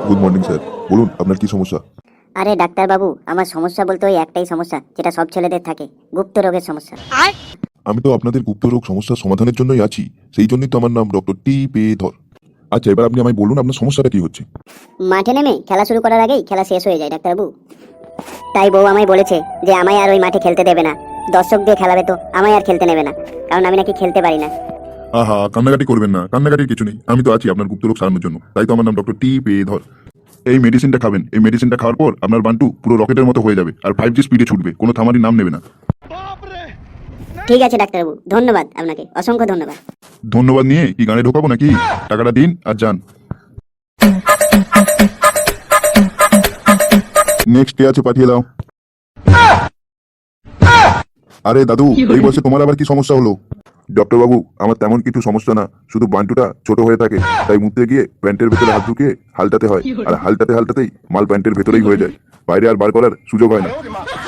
Good morning sir. বলুন আপনার কি সমস্যা? আরে ডাক্তার বাবু, আমার সমস্যা বলতে ওই একটাই সমস্যা, যেটা সব ছেলেদের থাকে, গুপ্ত রোগের সমস্যা। আমি তো আপনাদের গুপ্ত রোগ সমস্যার সমাধানের জন্যই আছি, সেই জন্যই তো আমার নাম ডক্টর টি পে ধর। আচ্ছা, এবার আপনি আমায় বলুন আপনার সমস্যাটা কি হচ্ছে। মাঠে নেমে খেলা শুরু করার আগেই খেলা শেষ হয়ে যায় ডাক্তার বাবু। তাই বউ আমায় বলেছে যে আমায় আর ওই মাঠে খেলতে দেবে না, দর্শক দিয়ে খেলাবে তো আমায় আর খেলতে নেবে না, কারণ আমি নাকি খেলতে পারি না। আহা, কান্নাকাটি করবেন না, কান্নাকাটির কিছু নেই, আমি তো আছি আপনার গুপ্ত রোগ সারানোর জন্য, তাই তো আমার নাম ডক্টর টি পে ধর। এই মেডিসিনটা খাবেন, এই মেডিসিনটা খাওয়ার পর আপনার বান্টু পুরো রকেটের মতো হয়ে যাবে আর 5G স্পিডে ছুটবে, কোনো থামারই নাম নেবে না। ঠিক আছে ডাক্তারবাবু, ধন্যবাদ আপনাকে, অসংখ্য ধন্যবাদ। ধন্যবাদ নিয়ে কি গানে ঢোকাবো নাকি? টাকাটা দিন আর যান। নেক্সট কে আছে পাঠিয়ে দাও। আরে দাদু, এই বয়সে তোমার আবার কি সমস্যা হলো? ডক্টর বাবু, আমার তেমন কিছু সমস্যা না, শুধু বান্টুটা ছোট হয়ে থাকে, তাই মুততে গিয়ে প্যান্টের ভেতরে হাত ঢুকিয়ে হালটাতে হয়, আর হালটাতে হালটাতেই মাল প্যান্টের ভেতরেই হয়ে যায়, বাইরে আর বার করার সুযোগ হয় না।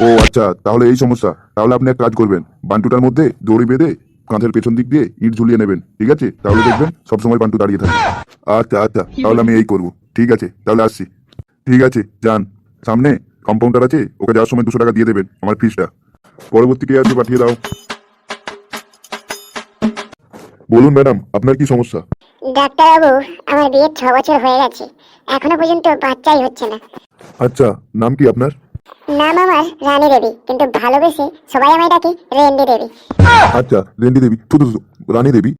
ও আচ্ছা, তাহলে এই সমস্যা। তাহলে আপনি এক কাজ করবেন, বান্টুটার মধ্যে দড়ি বেঁধে কাঁধের পেছন দিক দিয়ে ইট ঝুলিয়ে নেবেন, ঠিক আছে? তাহলে দেখবেন সবসময় বান্টু দাঁড়িয়ে থাকবে। আচ্ছা আচ্ছা, তাহলে আমি এই করবো। ঠিক আছে, তাহলে আসছি। ঠিক আছে, যান। সামনে কম্পাউন্ডার আছে, ওকে যাওয়ার সময় 200 টাকা দিয়ে দেবেন আমার ফিসটা। পরবর্তী কে আছে পাঠিয়ে দাও। বলুন ম্যাডাম, আপনার কি সমস্যা? ডাক্তারবাবু, আমার বিয়ে 6 বছর হয়ে গেছে, এখনো পর্যন্ত বাচ্চাই হচ্ছে না। আচ্ছা, নাম কি আপনার? নাম আমার রানী দেবী, কিন্তু ভালোবেসে সবাই আমায় ডাকে রেন্ডি দেবী। আচ্ছা, রেন্ডি দেবী, রানী দেবী।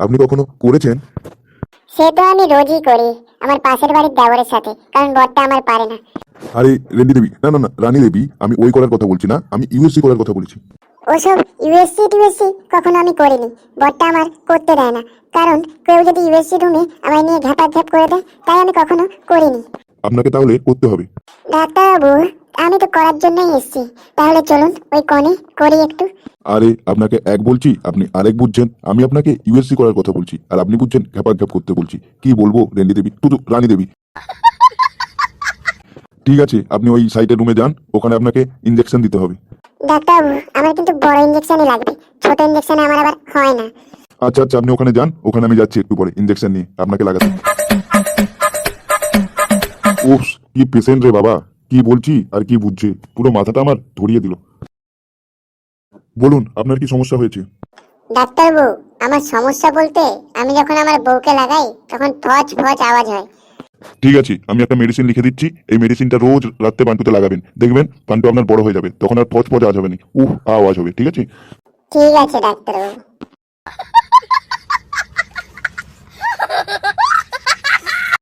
আপনি কখনো করেছেন? সে তো আমি রোজই করি, আমার পাশের বাড়ির দেওরের সাথে, কারণ বরটা আমার পারে না। আরে রেন্ডি দেবী, না না না, রানী দেবী, আমি ওই করার কথা বলছি না, আমি ইউএসসি করার কথা বলছি। ওসব ইউএসসি টিউএসসি কখনো আমি করিনি, বরটা আমার করতে দেয় না, কারণ কেউ যদি ইউএসসি রুমে আমায় নিয়ে ঘ্যাপাঘ্যাপ করে দেয়, তাই আমি কখনো করিনি। আপনাকে তাহলে করতে হবে। ডাক্তারবাবু, আমি তো করার জন্যই এসেছি, তাহলে চলুন ওই কোণে করি একটু। আরে আপনাকে এক বলছি, আপনি আরেক বুঝছেন। আমি আপনাকে ইউএসসি করার কথা বলছি, আর আপনি বুঝছেন ঘ্যাপাঘ্যাপ করতে বলছি। কি বলবো রেন্ডি দেবী, রানী দেবী। ঠিক আছে, আপনি ওই সাইটের রুমে যান, ওখানে আপনাকে ইনজেকশন দিতে হবে। ডাক্তারবাবু, আমার কিন্তু বড় ইঞ্জেকশনই লাগবে, ছোট ইঞ্জেকশনে আমার আবার হয় না। আচ্ছা আচ্ছা, আপনি ওখানে যান, ওখানে আমি যাচ্ছি একটু পরে ইনজেকশন নিয়ে আপনাকে লাগাতে। উফ, কি পেশেন্ট রে বাবা, কি বলছি আর কি বুঝছে, পুরো মাথাটা আমার ধরিয়ে দিল। বলুন আপনার কি সমস্যা হয়েছে? ডাক্তারবাবু, আমার সমস্যা বলতে আমি যখন আমার বউকে লাগাই তখন ফজ ফজ আওয়াজ হয়। ঠিক আছে, আমি একটা মেডিসিন লিখে দিচ্ছি, এই মেডিসিনটা রোজ রাত্রে পান্টুতে লাগাবেন, দেখবেন পান্টু আপনার বড় হয়ে যাবে, তখন আর ফজ ফজ আওয়াজ হবে না, আওয়াজ হবে, ঠিক আছে? ঠিক আছে ডাক্তারবাবু।